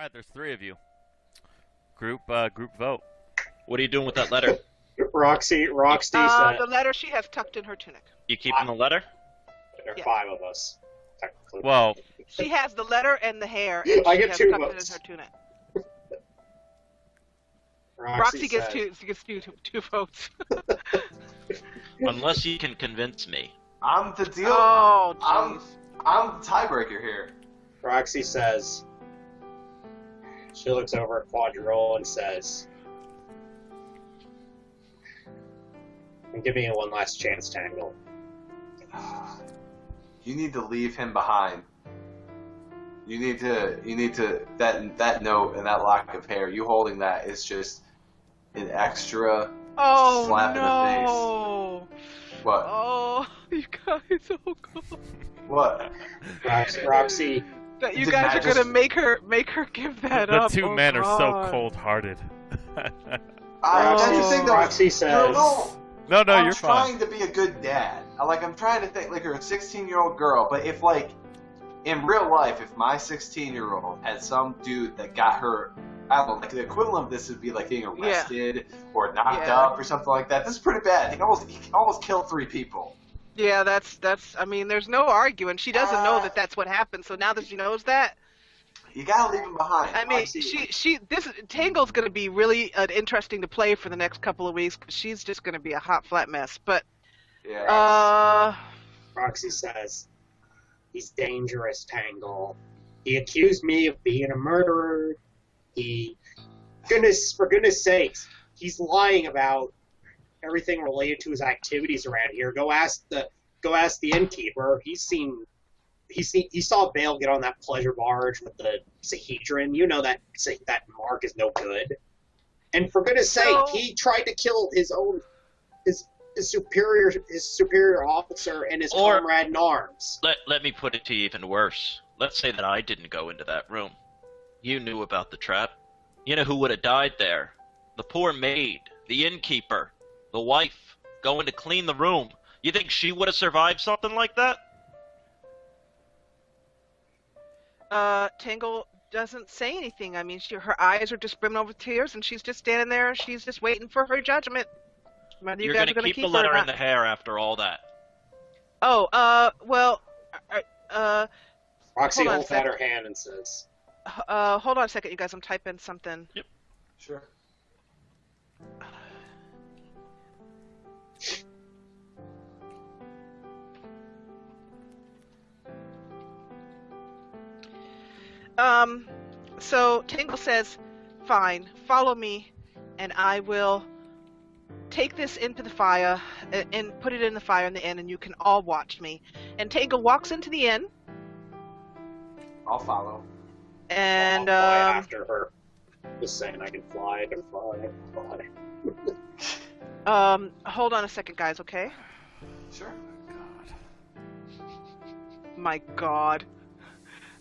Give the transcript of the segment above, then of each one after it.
right, there's 3 of you. Group vote. What are you doing with that letter? Roxy said. The letter she has tucked in her tunic. You keeping the letter? There are Yes. 5 of us, technically. Well, She has the letter and the hair, and I she get has 2 tucked votes. it in her tunic. Roxy gets said, two votes. Unless you can convince me. I'm the deal. Oh, I'm jeez. I'm the tiebreaker here. Roxy says, she looks over at Quadrille and says, give me one last chance, Tangle. You need to leave him behind. You need to that note and that lock of hair. You holding that is just an extra slap in the face. What? Oh, you guys, oh god. What? Roxy, That you Did guys Matt are gonna just- make her give that the up. 2 oh, men are so God. cold-hearted. That's the thing though. Roxy says, No, I'm you're trying fine. to be a good dad. I'm trying to think like you're a 16-year-old girl, but if in real life, if my 16-year-old had some dude that got her, I don't know, like the equivalent of this would be like getting arrested or knocked up or something like that. This is pretty bad. He almost killed 3 people. Yeah, that's. I mean, there's no arguing. She doesn't know that that's what happened. So now that she knows that, You gotta leave him behind. I mean, Roxy. Tangle's gonna be really interesting to play for the next couple of weeks because she's just gonna be a hot flat mess. But Yeah. Roxy says, he's dangerous, Tangle. He accused me of being a murderer. For goodness sakes, he's lying about everything related to his activities around here. Go ask the innkeeper. He saw Bale get on that pleasure barge with the Sahedron. You know that mark is no good. And for goodness sake, he tried to kill his superior officer and his comrade in arms. Let me put it to you even worse. Let's say that I didn't go into that room. You knew about the trap. You know who would have died there? The poor maid, the innkeeper, the wife, going to clean the room. You think she would have survived something like that? Tangle doesn't say anything. I mean, her eyes are just brimming over with tears, and she's just standing there. She's just waiting for her judgment. Whether You're you guys gonna are keep keep the her or letter in not. the hair after all that. Oh, well, Roxy hold on a holds out her second. hand and says, hold on a second, you guys. I'm typing something. Yep. Sure. So Tangle says, fine, follow me, and I will take this into the fire and put it in the fire in the inn, and you can all watch me. And Tangle walks into the inn, I'll follow. and I'll fly after her. Just saying, I can fly, I can fly, I can fly. hold on a second, guys, okay? Sure. My God.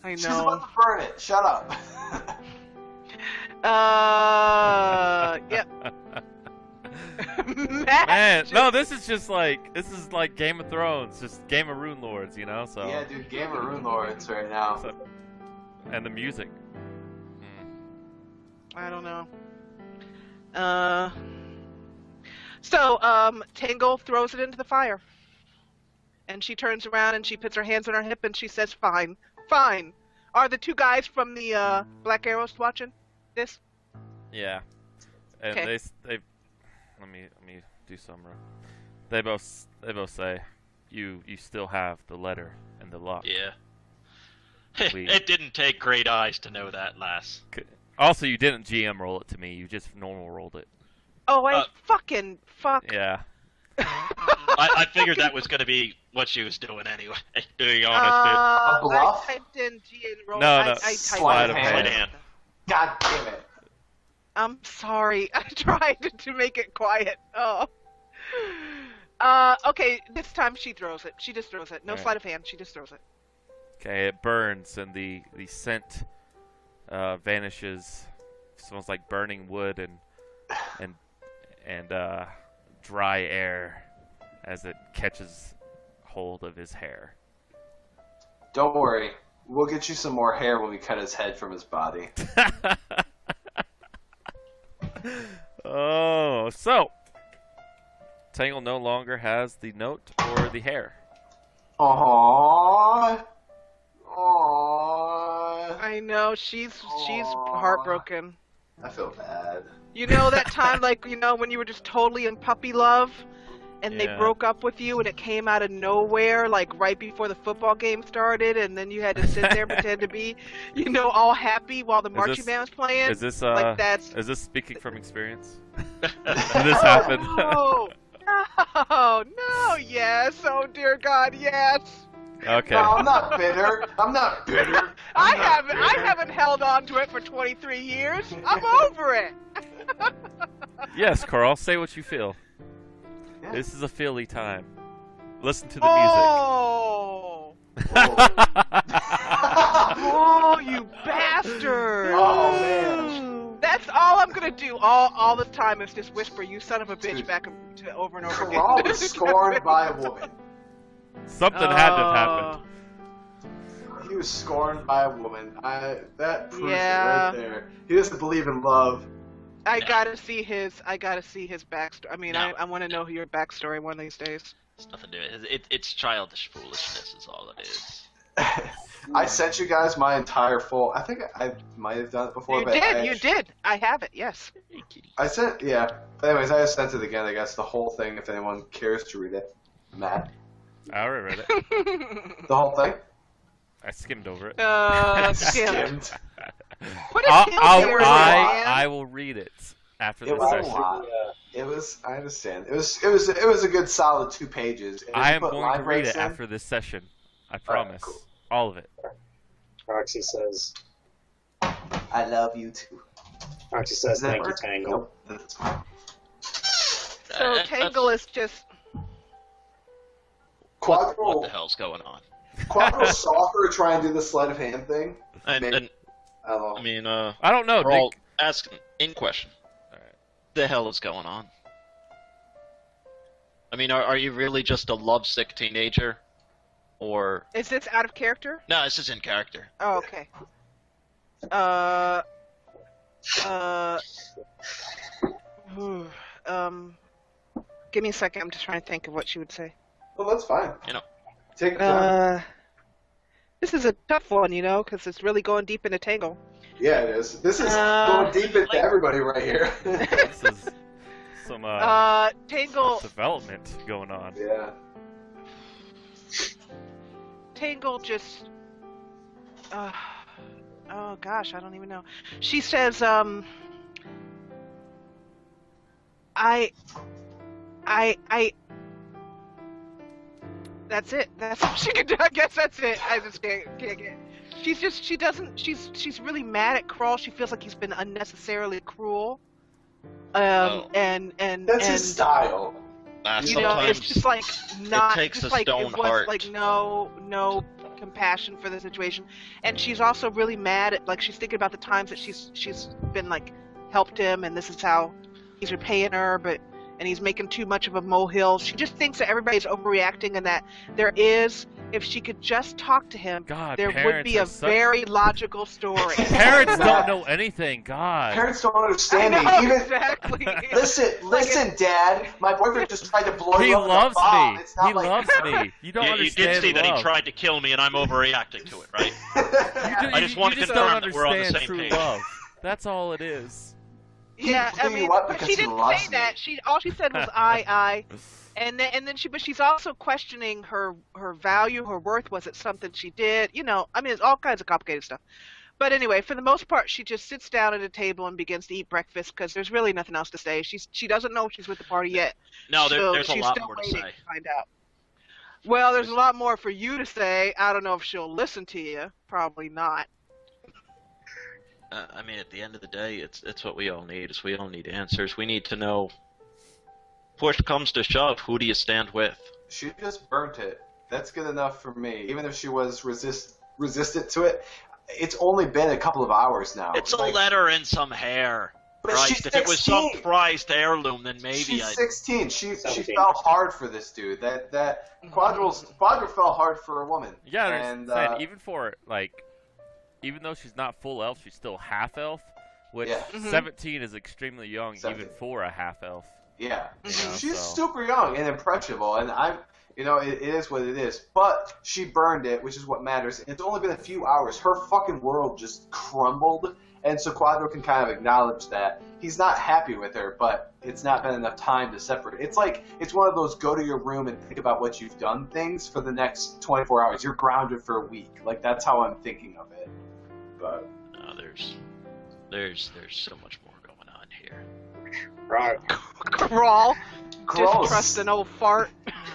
I She's know. about to burn it. Shut up. Yep. Matt Man, just- no, this is like Game of Thrones, just Game of Runelords, you know. So Yeah, dude, Game of Runelords right now. So- and the music. I don't know. So, Tangle throws it into the fire. And she turns around and she puts her hands on her hip and she says, fine, fine. Are the 2 guys from the Black Arrows watching this? Yeah, and Okay. they let me do some. They both say, you still have the letter and the lock. Yeah. We- It didn't take great eyes to know that, lass. Also, you didn't GM roll it to me. You just normal rolled it. Oh, I Uh, fuck. Yeah. I figured that was going to be what she was doing anyway, to be honest. A bluff? I typed in G and roll. No, I no, typed sleight of in- hand. Sleight of hand. God damn it. I'm sorry. I tried to make it quiet. Oh. Okay, this time she throws it. She just throws it. No Alright. sleight of hand. She just throws it. Okay, it burns and the scent vanishes. Smells like burning wood and dry air as it catches hold of his hair. Don't worry. We'll get you some more hair when we cut his head from his body. Oh, so Tangle no longer has the note or the hair. Aww. Aww. I know she's Aw. heartbroken. I feel bad. You know that time, like, you know, when you were just totally in puppy love, and they Yeah. broke up with you, and it came out of nowhere, like right before the football game started, and then you had to sit there and pretend to be, you know, all happy while the marching this- band was playing. Is this like that's? is this speaking from experience? Did this happen? No, no, yes. Oh dear God, yes. Okay. No, I'm not bitter. I'm not bitter. I haven't held on to it for 23 years. I'm over it. Yes, Carl, say what you feel. Yeah. This is a feely time. Listen to the Oh. Oh, you bastard! Oh, man. That's all I'm gonna do all the time is just whisper, "You son of a bitch," Dude. back over and over Carl again. was scorned by a woman. music. Something had to have happened. He was scorned by a woman. That proves Yeah. it right there. He doesn't believe in love. I No. gotta see his backstory. I mean, No. I want to know your backstory one of these days. It's nothing to it. It's childish foolishness is all it is. I sent you guys my entire full. I think I might have done it before, You but did, you did. I have it. Yes. Hey, kitty. I sent, yeah. But anyways, I just sent it again. I guess the whole thing, if anyone cares to read it. Matt, I already read it. the whole thing. I skimmed over it. Damn. Skimmed. What is his I will read it after It this was a session. lot. It was. I understand. It was a good solid 2 pages. And if I you am put going line to read breaks it in- after this session. I promise. cool. All of it. Roxy says, I love you too. Roxy says, Does that thank you, work? Tangle. Nope, that's fine. So Tangle is just. What the Quadro, hell's going on? Quadro saw her try and do the sleight of hand thing. And, Maybe. and I don't know. I mean, I don't know. we're all Dick. asking in question. Alright. The hell is going on? I mean, are you really just a lovesick teenager, or Is this out of character? no? This is in character. Oh, okay. Give me a second. I'm just trying to think of what she would say. Well, that's fine. You know. Take your time. This is a tough one, you know, because it's really going deep into Tangle. Yeah, it is. This is Uh, going deep into everybody right here. This is some Tangle, development going on. yeah. Tangle just. Oh gosh, I don't even know. She says, That's it. That's all she can do. I guess that's it. I just can't get. She's really mad at Krull. She feels like he's been unnecessarily cruel. Well, And That's his style. you know, sometimes it's just like not takes just a like stone it was heart. like no compassion for the situation, and she's also really mad at, like, she's thinking about the times that she's been like helped him, and this is how he's repaying her, and he's making too much of a molehill. She just thinks that everybody's overreacting, and that if she could just talk to him, God, there would parents be are a such- very logical story. Parents don't know anything. God. Parents don't I understand know, me. Even exactly. listen, Dad. My boyfriend just tried to blow He you up with a loves bomb. me. It's not He like loves me. You don't you understand did see that love. he tried to kill me, and I'm overreacting to it, right? I just You want to just confirm don't that we're on the understand same true page. love. That's all it is. Yeah, I blew mean, you up but because she he didn't loves say me. that. All she said was I, and then but she's also questioning her value, her worth. Was it something she did? You know, I mean, it's all kinds of complicated stuff. But anyway, for the most part, she just sits down at a table and begins to eat breakfast because there's really nothing else to say. She doesn't know she's with the party yet. No, So there's a she's lot still more to waiting say. to find out. Well, there's a lot more for you to say. I don't know if she'll listen to you. Probably not. I mean, at the end of the day, it's what we all need. Is we all need answers. We need to know. Push comes to shove, who do you stand with? She just burnt it. That's good enough for me. Even if she was resistant to it, it's only been a couple of hours now. It's a Like, letter and some hair. But she's Christ, if it was some 16. prized heirloom, then maybe She's I'd... 16. She 17. fell hard for this dude. That Quadra fell hard for a woman. You gotta And, understand, even for like, even though she's not full elf, she's still half elf, which Yeah. 17 is extremely young, 17. even for a half elf. Yeah, You know, she's so. super young and impressionable, and it is what it is. But she burned it, which is what matters. And it's only been a few hours. Her fucking world just crumbled, and so Quadro can kind of acknowledge that he's not happy with her, but it's not been enough time to separate. It's like it's one of those go to your room and think about what you've done things for the next 24 hours. You're grounded for a week. Like that's how I'm thinking of it. But No, there's so much more going on here. Right. Crawl. gross. Distrust an old fart.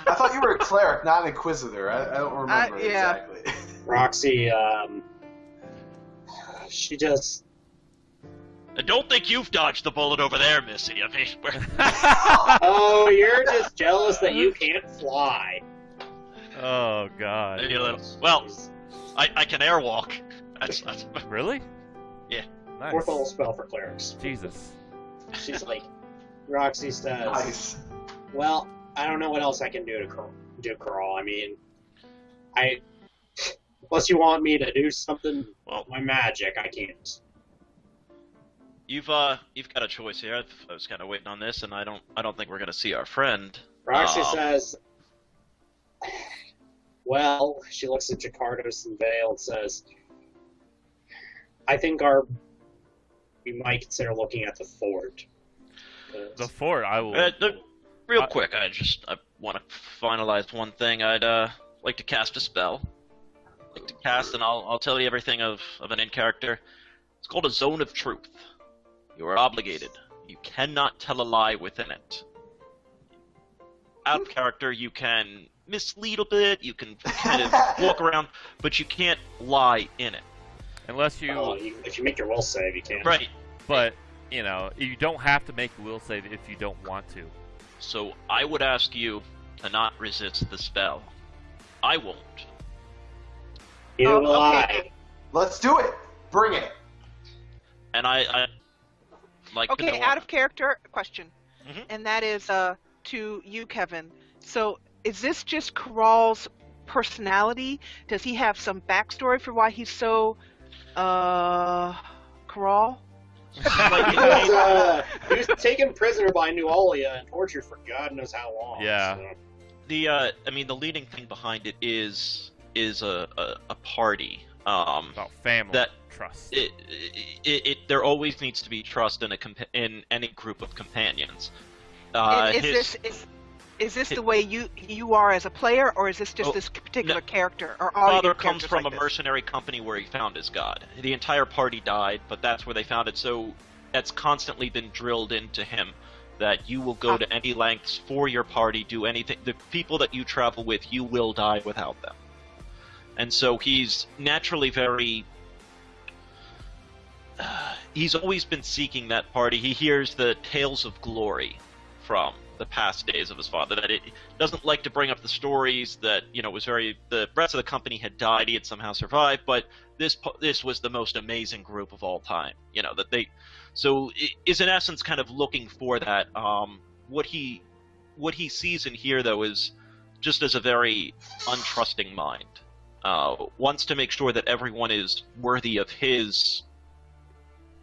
I thought you were a cleric, not an inquisitor. I don't remember yeah. exactly. Roxy, she just. I don't think you've dodged the bullet over there, Missy. I mean, Oh, you're just jealous that you can't fly. Oh God. you know, well, I can airwalk. That's Really? Yeah. Nice. Fourth level spell for clerics. Jesus. She's like, Roxy says, Nice. well, I don't know what else I can do to crawl. I mean, unless you want me to do something, Well, my magic, I can't. you've got a choice here. I was kind of waiting on this, and I don't think we're gonna see our friend. Roxy Um, says, well, she looks at Jakardos and Vale and says, I think we might consider looking at the fort. The fort, I will. Real quick, I want to finalize one thing. I'd like to cast a spell. Like to cast, and I'll tell you everything of an in character. It's called a Zone of Truth. You are obligated. You cannot tell a lie within it. Out of character, you can mislead a bit. You can kind of walk around, but you can't lie in it. Unless you, if you make your will save, you can. Right. but you know, you don't have to make a will save if you don't want to. So I would ask you to not resist the spell. I won't. Neither will okay. I. Let's do it. Bring it. And I like to Okay, know out of character question, Mhm. and that is to you, Kevin. So, is this just Kral's personality? Does he have some backstory for why he's so Kral? He was taken prisoner by Nualia and tortured for God knows how long. Yeah. So. the leading thing behind it is a party. About family, That- trust. There always needs to be trust in any group of companions. Is this the way you are as a player, or is this just Oh, this particular no. character, or all Father your comes characters from like a this? mercenary company where he found his god. The entire party died, but that's where they found it. So that's constantly been drilled into him that you will go to any lengths for your party, do anything. The people that you travel with, you will die without them. And so he's naturally very. He's always been seeking that party. He hears the tales of glory from the past days of his father. That it doesn't like to bring up the stories that was very. The rest of the company had died. He had somehow survived, but this was the most amazing group of all time. That they. So it is in essence kind of looking for that. What he sees and hear though is just as a very untrusting mind. Wants to make sure that everyone is worthy of his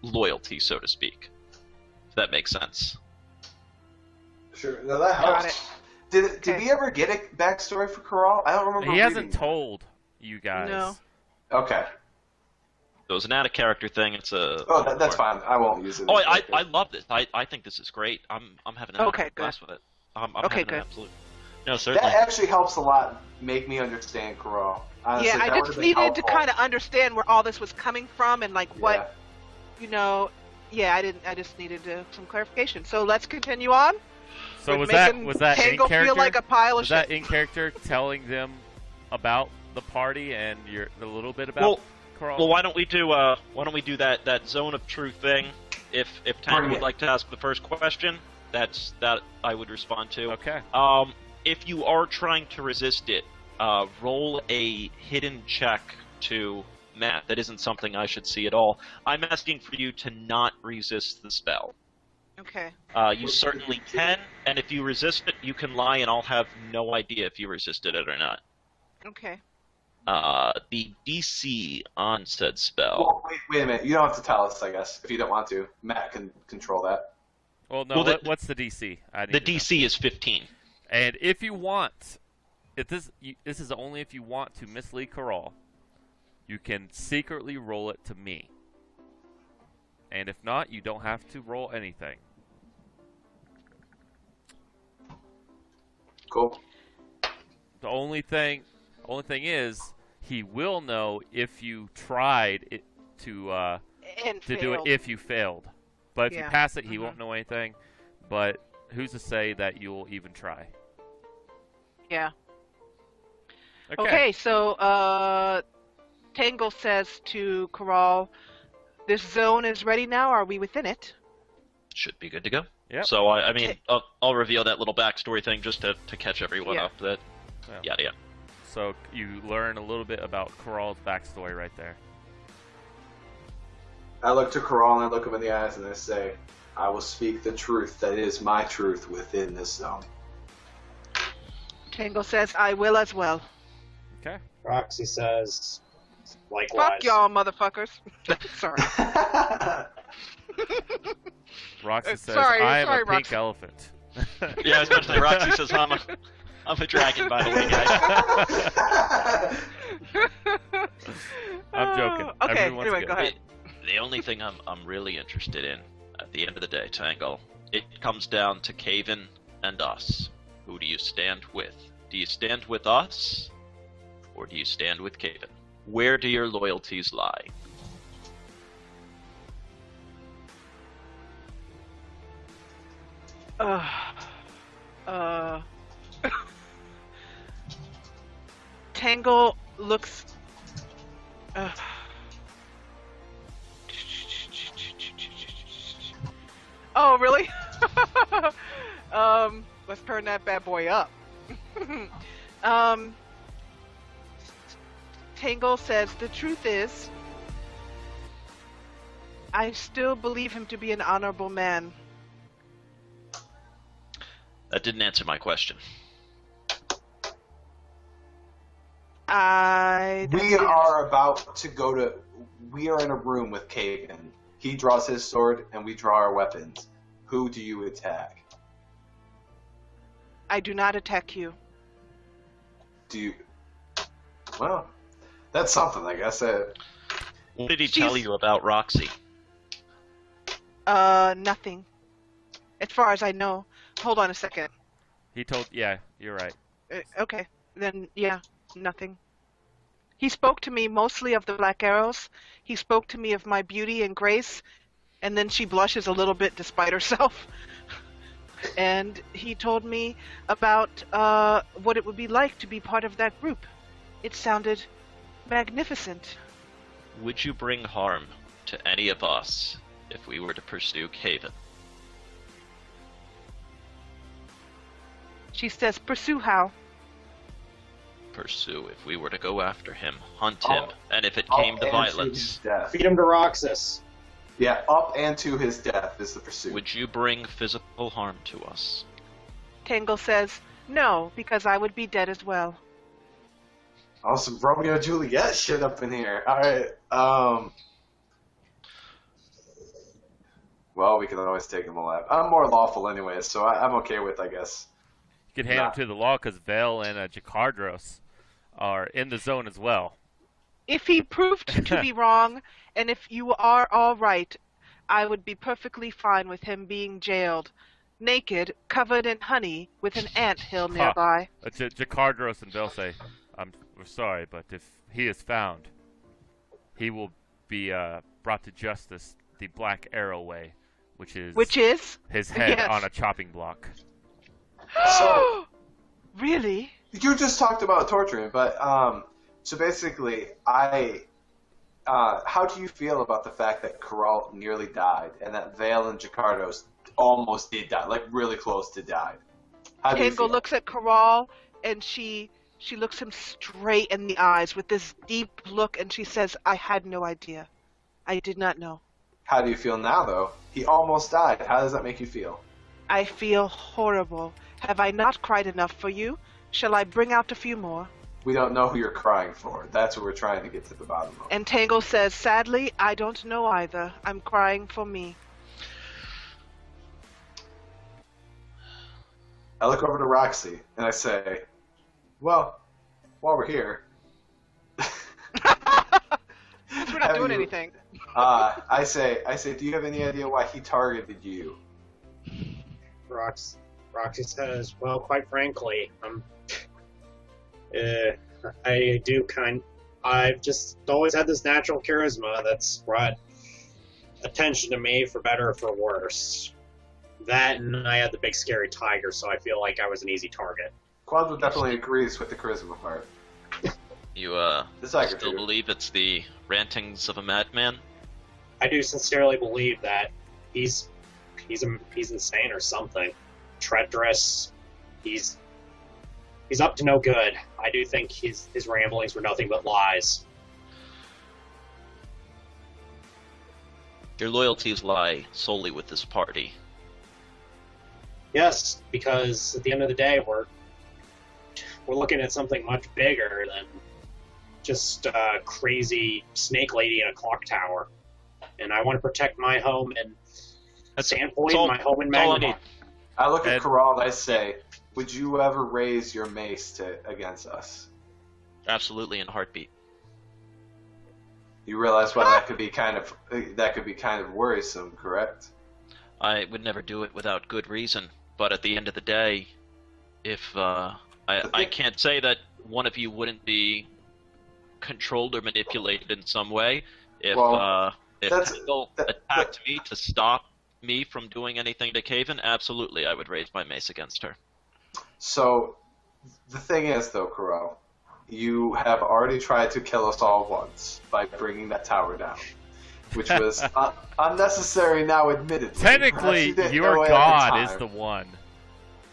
loyalty, so to speak. If that makes sense. Sure. No, that Got helps. it. Did we ever get a backstory for Corral? I don't remember. He hasn't reading told you guys. No. that. Okay. So it's an out of character thing. It's a. Oh, that's fine. I won't use it. Oh, I love this. I think this is great. I'm having an Okay, absolute blast with it. I'm Okay, having good. an absolute. No, certainly. That actually helps a lot. Make me understand Corral. Honestly, Yeah, I that just would've been needed to helpful. kind of understand where all this was coming from and like what Yeah. I just needed some clarification. So let's continue on. So with was that making in Tangle character? feel like a pile of Was that shit. in character telling them about the party and a little bit about Well, Carl? Well, why don't we do that zone of truth thing? If Tanner Bring would it. like to ask the first question, that I would respond to. Okay. If you are trying to resist it, roll a hidden check to math. That isn't something I should see at all. I'm asking for you to not resist the spell. Okay. You certainly can, and if you resist it, you can lie, and I'll have no idea if you resisted it or not. Okay. The DC on said spell. Well, wait a minute. You don't have to tell us, I guess, if you don't want to. Matt can control that. Well, no. Well, What's the DC? The DC is 15. And if you want, this is only if you want to mislead Corral, you can secretly roll it to me. And if not, you don't have to roll anything. Cool. The only thing is, he will know if you tried it to do it if you failed. But if you pass it, he won't know anything. But who's to say that you'll even try? Yeah. Okay, so Tangle says to Corral, this zone is ready now. Are we within it? Should be good to go. Yep. So, I mean, I'll reveal that little backstory thing just to catch everyone up. That, yeah. So you learn a little bit about Corral's backstory right there. I look to Corral and I look him in the eyes and I say, I will speak the truth that is my truth within this zone. Tangle says, I will as well. Okay. Roxy says, likewise. Fuck y'all, motherfuckers. Sorry. Roxy says, sorry, I am a pink Roxy. elephant. Yeah, especially Roxy says, I'm a dragon, by the way, guys. I'm joking. Okay, Everyone's anyway, good. go ahead. The only thing I'm really interested in, at the end of the day, Tangle, it comes down to Caven and us. Who do you stand with? Do you stand with us, or do you stand with Caven? Where do your loyalties lie? Tangle looks. Oh, really? Let's turn that bad boy up. Tangle says, the truth is, I still believe him to be an honorable man. That didn't answer my question. We are about to go to... We are in a room with Kagan. He draws his sword, and we draw our weapons. Who do you attack? I do not attack you. Do you... Well, that's something, I guess. What did he tell you about Roxy? Nothing. As far as I know. Hold on a second. He told... Yeah, you're right. Okay. Then, yeah, nothing. He spoke to me mostly of the Black Arrows. He spoke to me of my beauty and grace. And then she blushes a little bit despite herself. And he told me about what it would be like to be part of that group. It sounded magnificent. Would you bring harm to any of us if we were to pursue Caven? She says, pursue how? Pursue if we were to go after him, hunt him, and if it came to violence. Feed him to Roxas. Yeah, up and to his death is the pursuit. Would you bring physical harm to us? Tangle says, no, because I would be dead as well. Oh, some Romeo and Juliet shit up in here. Alright, well, we can always take him alive. I'm more lawful anyway, so I'm okay with, I guess. You can hand him to the law because Vel and Jakardros are in the zone as well. If he proved to be wrong, and if you are all right, I would be perfectly fine with him being jailed, naked, covered in honey, with an anthill nearby. Jakardros and Vel say, we're sorry, but if he is found, he will be brought to justice the Black Arrow way, which is his head on a chopping block. So, really? You just talked about torturing, but so basically, how do you feel about the fact that Corral nearly died and that Vale and Jacardos almost did die, like really close to die? How do you Tangle feel? looks at Corral and she She looks him straight in the eyes with this deep look, and she says, I had no idea. I did not know. How do you feel now, though? He almost died. How does that make you feel? I feel horrible. Have I not cried enough for you? Shall I bring out a few more? We don't know who you're crying for. That's what we're trying to get to the bottom of. And Tangle says, sadly, I don't know either. I'm crying for me. I look over to Roxy, and I say, well, while we're here... We're not doing anything. I say, do you have any idea why he targeted you? Roxy says, well, quite frankly, I've just always had this natural charisma that's brought attention to me for better or for worse. That, and I had the big scary tiger, so I feel like I was an easy target. Quadro definitely agrees with the charisma part. You, still believe it's the rantings of a madman? I do sincerely believe that he's insane or something. Treacherous. He's up to no good. I do think his ramblings were nothing but lies. Your loyalties lie solely with this party. Yes, because at the end of the day, we're looking at something much bigger than just a crazy snake lady in a clock tower. And I want to protect my home in Sandpoint, my home in Magma. I look at Corral and I say, would you ever raise your mace against us? Absolutely, in a heartbeat. You realize why that could be kind of worrisome, correct? I would never do it without good reason, but at the end of the day, if I can't say that one of you wouldn't be controlled or manipulated in some way. If Tangle attacked me to stop me from doing anything to Caven, absolutely, I would raise my mace against her. So, the thing is, though, Corral, you have already tried to kill us all once by bringing that tower down, which was unnecessary now, admittedly. Technically, your god is the one.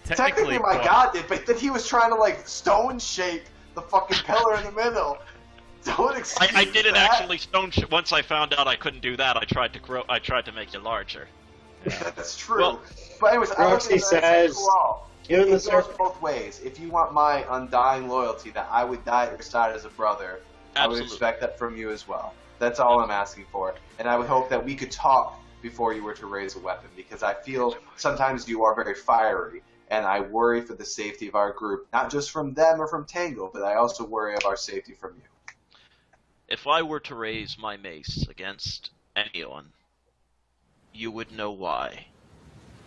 Technically, my god did, but then he was trying to, like, stone shape the fucking pillar in the middle. Don't excuse I didn't that. actually stone shape. Once I found out I couldn't do that, I tried to make you larger. Yeah. That's true. Well, but anyways, Roxy says, it goes both ways. If you want my undying loyalty, that I would die at your side as a brother, absolutely. I would expect that from you as well. That's all I'm asking for. And I would hope that we could talk before you were to raise a weapon, because I feel sometimes you are very fiery, and I worry for the safety of our group, not just from them or from Tangle, but I also worry of our safety from you. If I were to raise my mace against anyone, you would know why.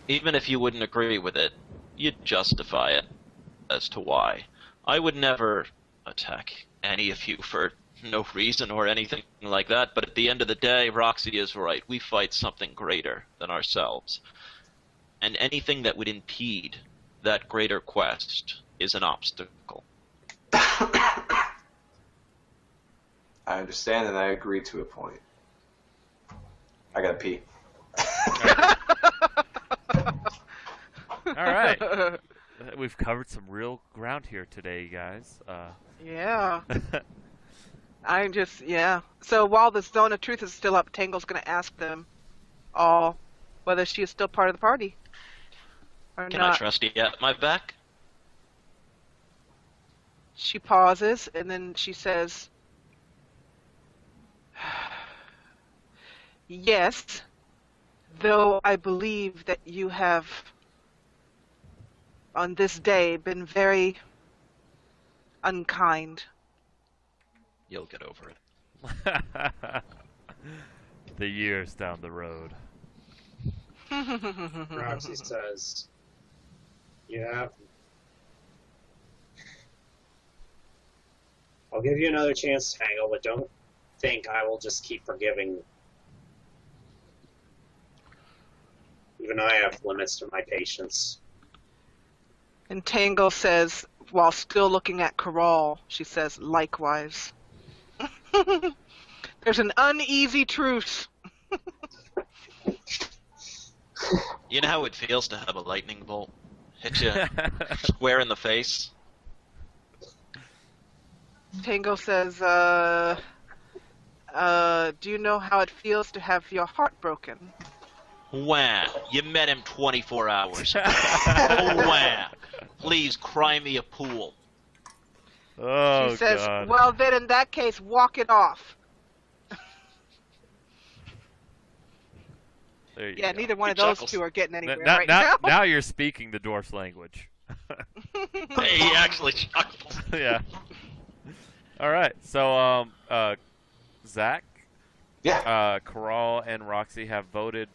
Even if you wouldn't agree with it, you'd justify it as to why. I would never attack any of you for no reason or anything like that, but at the end of the day, Roxy is right. We fight something greater than ourselves. And anything that would impede that greater quest is an obstacle. I understand, and I agree to a point. I gotta pee. Alright. We've covered some real ground here today, guys. Yeah. So while the Zone of Truth is still up, Tangle's gonna ask them all whether she is still part of the party. Or Can not. I trust you at my back? She pauses, and then she says, yes, though I believe that you have, on this day, been very unkind. You'll get over it. The years down the road. Roxy says, yeah, I'll give you another chance, Tangle, but don't think I will just keep forgiving. Even I have limits to my patience. And Tangle says, while still looking at Corral, she says, likewise. There's an uneasy truce. You know how it feels to have a lightning bolt hit you square in the face? Tango says, do you know how it feels to have your heart broken? Wham! You met him 24 hours. Wham! Please cry me a pool. Oh, she says, God. well, then in that case, walk it off. Yeah, go. Neither one of those two are getting anywhere right now. now. Now you're speaking the dwarf's language. He actually chuckled. Yeah. All right. So, Zach, Corral and Roxy have voted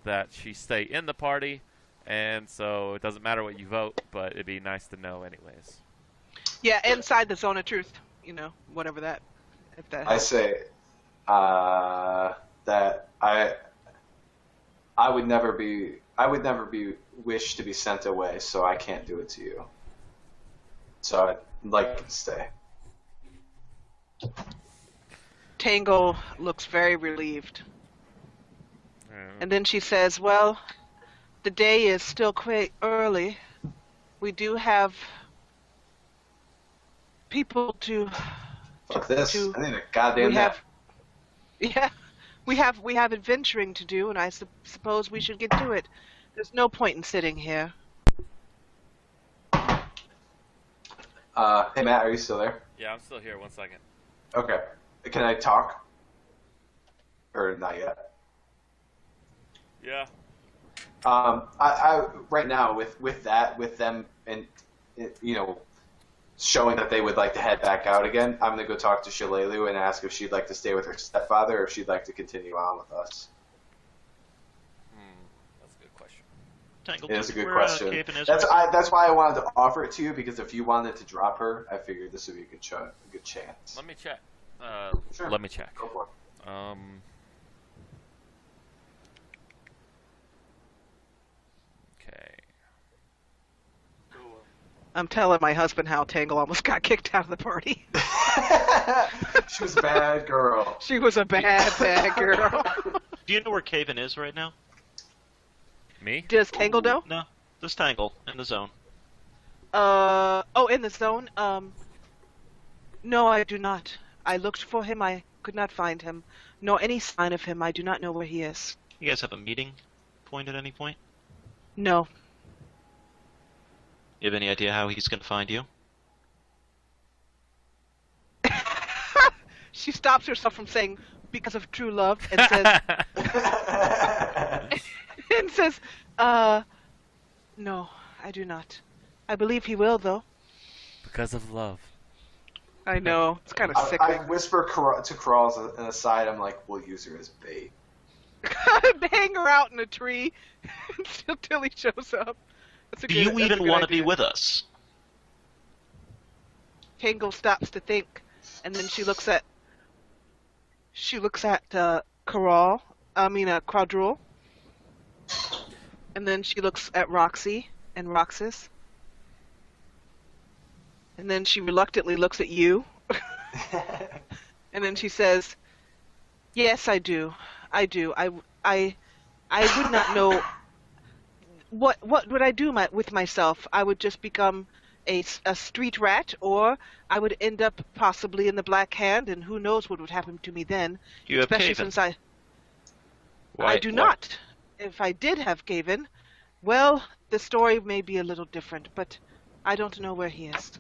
that she stay in the party, and so it doesn't matter what you vote, but it'd be nice to know anyways. Yeah, inside the zone of truth, whatever that. If that helps. I say that I would never be wished to be sent away, so I can't do it to you. So I'd like to stay. Tango looks very relieved. And then she says, well, the day is still quite early. We do have people to... Fuck this. I need a goddamn nap. Yeah, we have adventuring to do, and I suppose we should get to it. There's no point in sitting here. Hey Matt, are you still there? Yeah, I'm still here. 1 second. Okay. Can I talk? Or not yet? Yeah. I right now with them and showing that they would like to head back out again, I'm gonna go talk to Shalelu and ask if she'd like to stay with her stepfather or if she'd like to continue on with us. That's a good question. It is a good question. That's why I wanted to offer it to you, because if you wanted to drop her, I figured this would be a good chance. Let me check. Sure. Let me check. Go for it. Okay. I'm telling my husband how Tangle almost got kicked out of the party. She was a bad girl. She was a bad girl. Do you know where Caven is right now? Me? Does Tangle know? No, this Tangle in the zone. In the zone? No, I do not. I looked for him, I could not find him, nor any sign of him. I do not know where he is. You guys have a meeting point at any point? No. You have any idea how he's going to find you? She stops herself from saying, because of true love, and says, no, I do not. I believe he will, though. Because of love. I know. It's kind of sickening. I whisper to Crawls an aside. I'm like, we'll use her as bait. Hang her out in a tree until he shows up. Do you even want to be with us? Tangle stops to think, and then she looks at Quadrille, and then she looks at Roxy and Roxas. And then she reluctantly looks at you. And then she says, yes, I do. I do. I would not know what would I do with myself. I would just become a street rat, or I would end up possibly in the Black Hand, and who knows what would happen to me then. You have especially Caven. Since I do not. If I did have Caven, well, the story may be a little different, but I don't know where he is.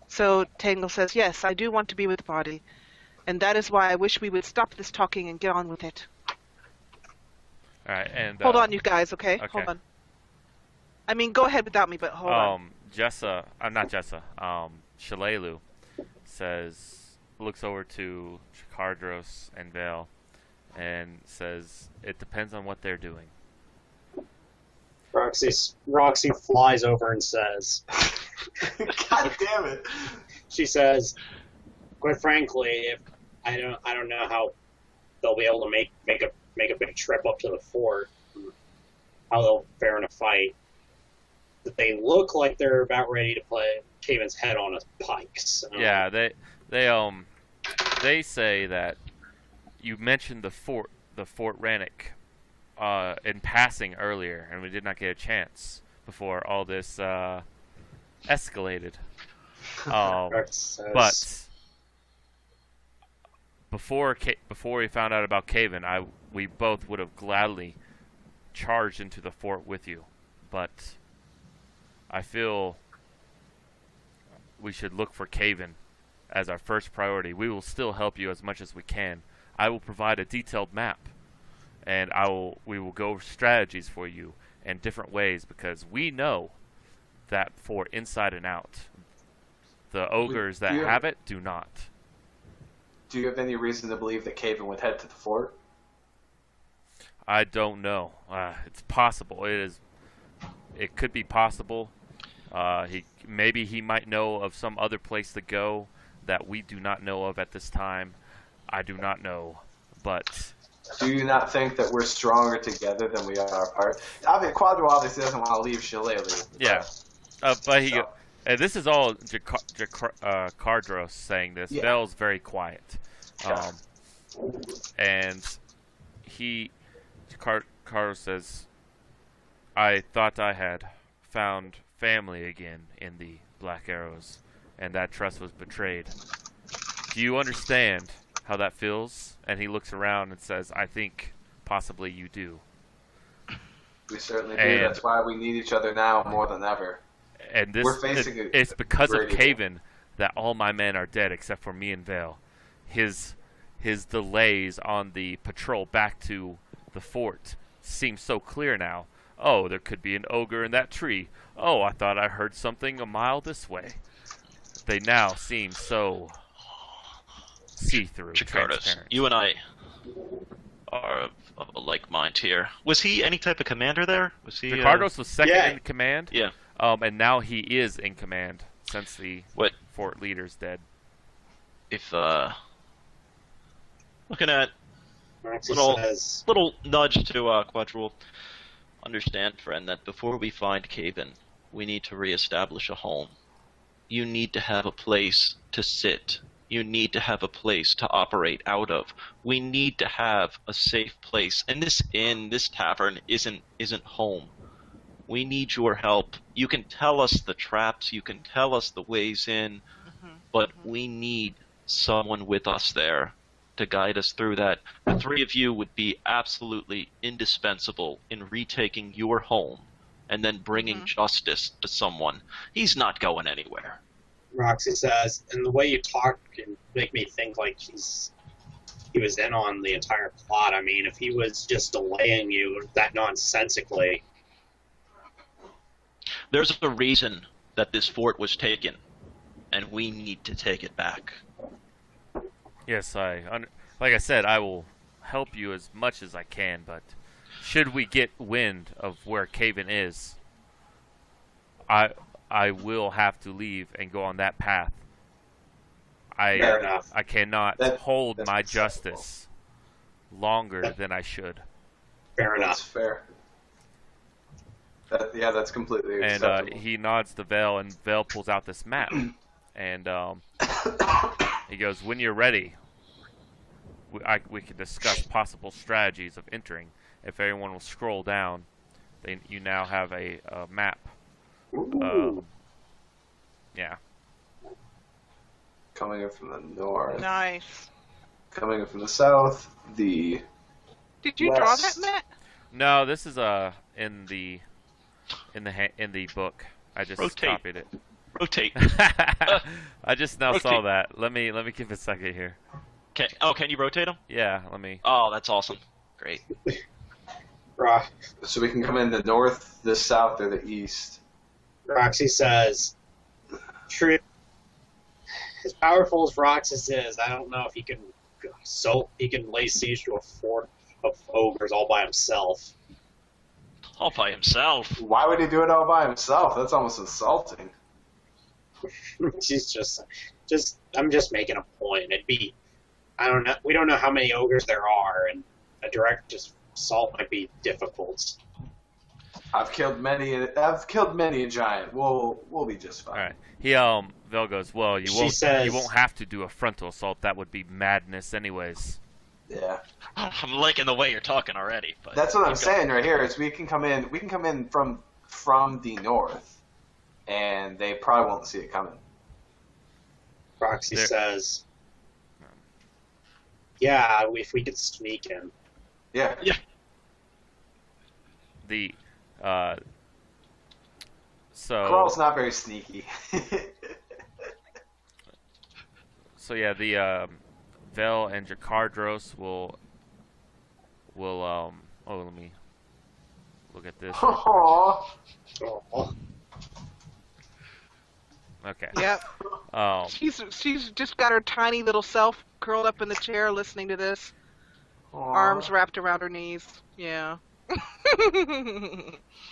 So Tangle says, yes, I do want to be with the party, and that is why I wish we would stop this talking and get on with it. All right, and hold on, you guys, okay? Hold on. I mean, go ahead without me, but hold on. Shalelu looks over to Chikardros and Vale and says, it depends on what they're doing. Roxy flies over and says, God damn it. She says, quite frankly, if I don't know how they'll be able to make a big trip up to the fort, how they'll fare in a fight. But they look like they're about ready to play Caven's head on a pike. So. Yeah, they say that you mentioned the Fort Rannoch in passing earlier, and we did not get a chance before all this escalated. But before we found out about Caven, we both would have gladly charged into the fort with you. But I feel we should look for Caven as our first priority. We will still help you as much as we can. I will provide a detailed map, and we will go over strategies for you in different ways, because we know that fort inside and out. The ogres that have it do not. Do you have any reason to believe that Caven would head to the fort? I don't know. It's possible. It could be possible. Maybe he might know of some other place to go that we do not know of at this time. I do not know, but... Do you not think that we're stronger together than we are apart? Quadro obviously doesn't want to leave Shillelagh. Yeah, but this is all Cardros saying this. Yeah. Vel's very quiet. And Cardros says, I thought I had found family again in the Black Arrows, and that trust was betrayed. Do you understand how that feels? And he looks around and says, I think possibly you do. We certainly do. That's why we need each other now more than ever. And it's because of Caven that all my men are dead except for me and Vale. His delays on the patrol back to the fort seem so clear now. Oh, there could be an ogre in that tree. Oh, I thought I heard something a mile this way. They now seem so see-through, transparent. You and I are of a like mind here. Was he any type of commander there? Was he? Ricardos was second in command. Yeah. And now he is in command since the fort leader's dead. If looking at little nudge to Quadrule. Understand, friend, that before we find Caven, we need to reestablish a home. You need to have a place to sit. You need to have a place to operate out of. We need to have a safe place. And this inn, this tavern, isn't home. We need your help. You can tell us the traps, you can tell us the ways in, but we need someone with us there to guide us through that. The three of you would be absolutely indispensable in retaking your home and then bringing justice to someone. He's not going anywhere. Roxy says, and the way you talk can make me think like he was in on the entire plot. I mean, if he was just delaying you that nonsensically. There's a reason that this fort was taken, and we need to take it back. Yes, like I said, I will help you as much as I can, but should we get wind of where Caven is, I will have to leave and go on that path. Fair enough. I cannot hold my justice longer than I should. Fair enough. That's fair. That's completely acceptable. And he nods to Vale, and Vale pulls out this map. And he goes, when you're ready, we can discuss possible strategies of entering. If everyone will scroll down, you now have a map. Yeah. Coming in from the north. Nice. Coming in from the south, the Did you draw that map? No, this is in the book. I just copied it. Rotate. I just now saw that. Let me give it a second here. Can you rotate them? Yeah, let me. Oh, that's awesome. Great. So we can come in the north, the south, or the east. Roxy says, "True. As powerful as Roxas is, I don't know if he can lay siege to a fort of ogres all by himself." All by himself? Why would he do it all by himself? That's almost insulting. She's I'm just making a point. It'd be, I don't know. We don't know how many ogres there are, and a direct assault might be difficult. I've killed many a giant. We'll be just fine. All right. Vel goes, well, you won't have to do a frontal assault. That would be madness, anyways. Yeah. I'm liking the way you're talking already. But that's what I'm saying right here. Is we can come in from the north, and they probably won't see it coming. Roxy says, "Yeah, if we could sneak in." Yeah. The so Crawl's not very sneaky. So yeah, the Vel and Jakardros will let me look at this. Aww. Okay. Yep. Um, She's just got her tiny little self curled up in the chair listening to this, arms wrapped around her knees. Yeah.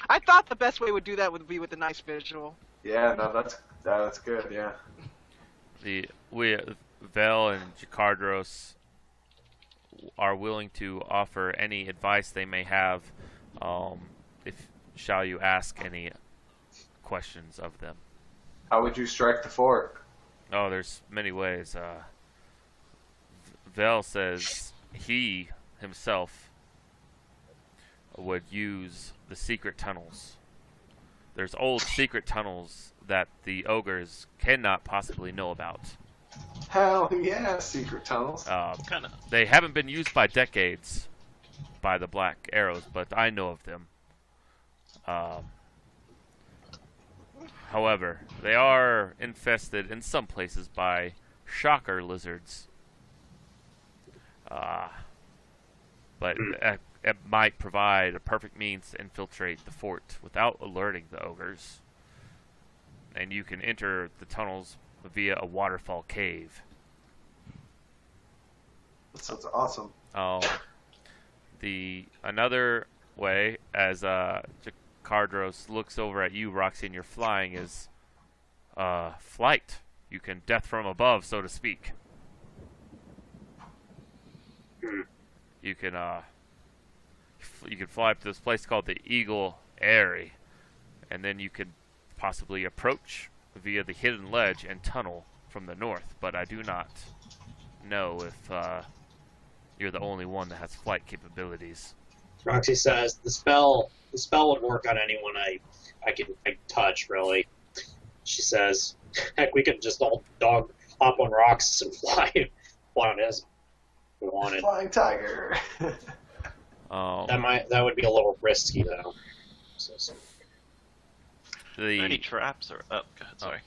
I thought the best way would do that would be with a nice visual. Yeah, no, that's good. Yeah. Vel and Jakardros are willing to offer any advice they may have, if shall you ask any questions of them. How would you strike the fort? Oh, there's many ways. Vel says he himself would use the secret tunnels. There's old secret tunnels that the ogres cannot possibly know about. Hell yeah, secret tunnels. They haven't been used by decades by the Black Arrows, but I know of them. However, they are infested in some places by shocker lizards. But it might provide a perfect means to infiltrate the fort without alerting the ogres. And you can enter the tunnels via a waterfall cave. That sounds awesome. Another way, as Jakardros looks over at you, Roxy, and you're flying, is flight. You can death from above, so to speak. You can fly up to this place called the Eagle Eyrie, and then you could possibly approach via the hidden ledge and tunnel from the north. But I do not know if you're the only one that has flight capabilities. Roxy says the spell would work on anyone I can touch, really. She says, heck, we could just all dog hop on rocks and fly on it as we wanted. Flying tiger. That would be a little risky though. So. Any traps or go ahead, sorry.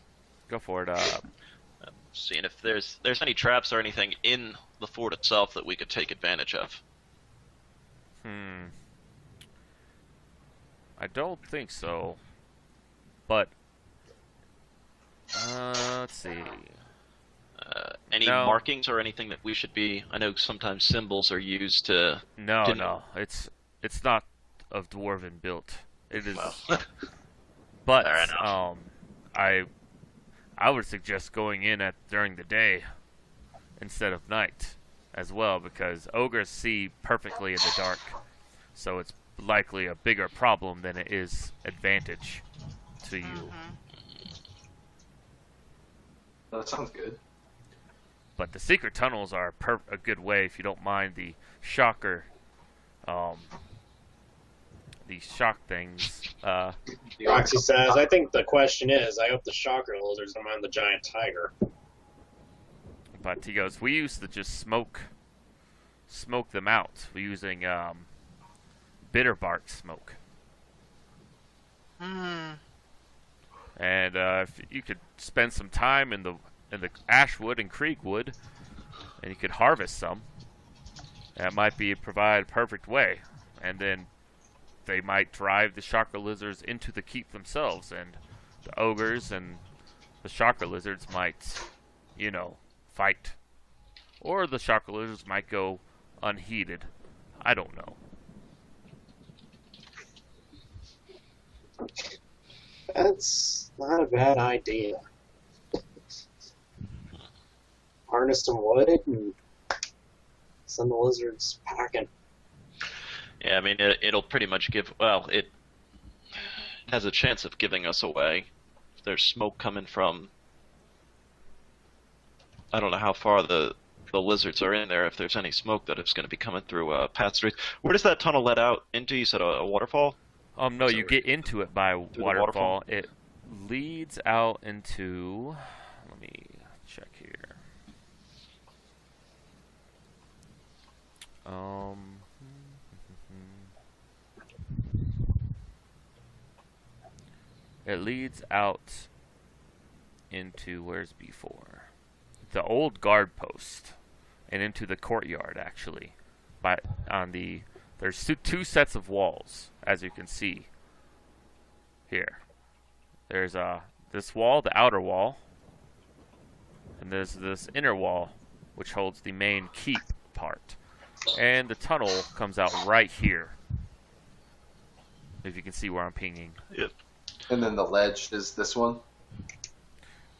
Go for it. Seeing if there's any traps or anything in the fort itself that we could take advantage of. I don't think so. But let's see. Any markings or anything that we should be? I know sometimes symbols are used to. No. It's not of dwarven built. It is. Well, but fair enough. I would suggest going in during the day instead of night as well, because ogres see perfectly in the dark. So it's likely a bigger problem than it is advantage to you. That sounds good. But the secret tunnels are a good way if you don't mind the shocker, the shock things. Roxy says, I think the question is, I hope the shocker lizards don't mind the giant tiger. But he goes, we used to just smoke them out using bitter bark smoke. And if you could spend some time in the ashwood and creekwood, and you could harvest some, that might provide a perfect way. And then they might drive the shocker lizards into the keep themselves, and the ogres and the shocker lizards might, fight. Or the shocker lizards might go unheeded. I don't know. That's not a bad idea. Harness some wood and send the lizards packing. Yeah, I mean, it'll pretty much it has a chance of giving us away. If there's smoke coming from, I don't know how far the lizards are in there, if there's any smoke that is going to be coming through past streets. Where does that tunnel let out into? You said a waterfall? No, you get into it by waterfall. It leads out into, let me check here. It leads out into, where's B4? The old guard post, and into the courtyard actually. There's two sets of walls, as you can see here. There's this wall, the outer wall, and there's this inner wall, which holds the main keep part. And the tunnel comes out right here, if you can see where I'm pinging. Yep. And then the ledge is this one?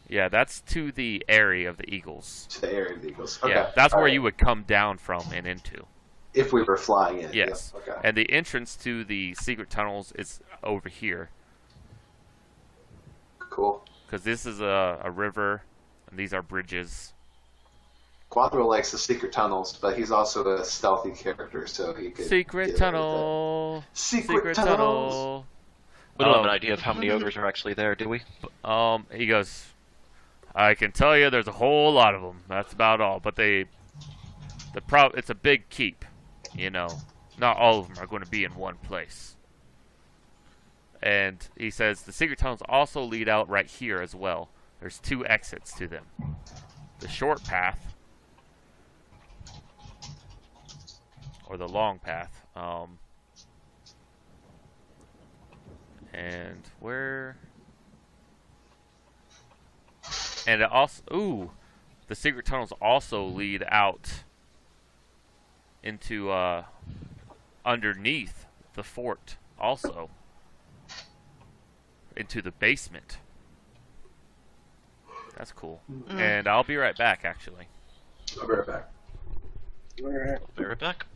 Yeah, that's to the area of the Eagles. To the area of the Eagles. Okay. Yeah, that's where you would come down from and into. If we were flying in. Yes. Yeah. Okay. And the entrance to the secret tunnels is over here. Cool. Because this is a river, and these are bridges. Quattro likes the secret tunnels, but he's also a stealthy character, so he could... Secret tunnel! Secret tunnels! We don't have an idea of how many ogres are actually there, do we? He goes, I can tell you there's a whole lot of them. That's about all. But it's a big keep, you know. Not all of them are going to be in one place. And he says the secret tunnels also lead out right here as well. There's 2 exits to them. The short path, or the long path. And where? And it also, the secret tunnels also lead out into underneath the fort, also into the basement. That's cool. And I'll be right back, actually. I'll be right back. Be right back.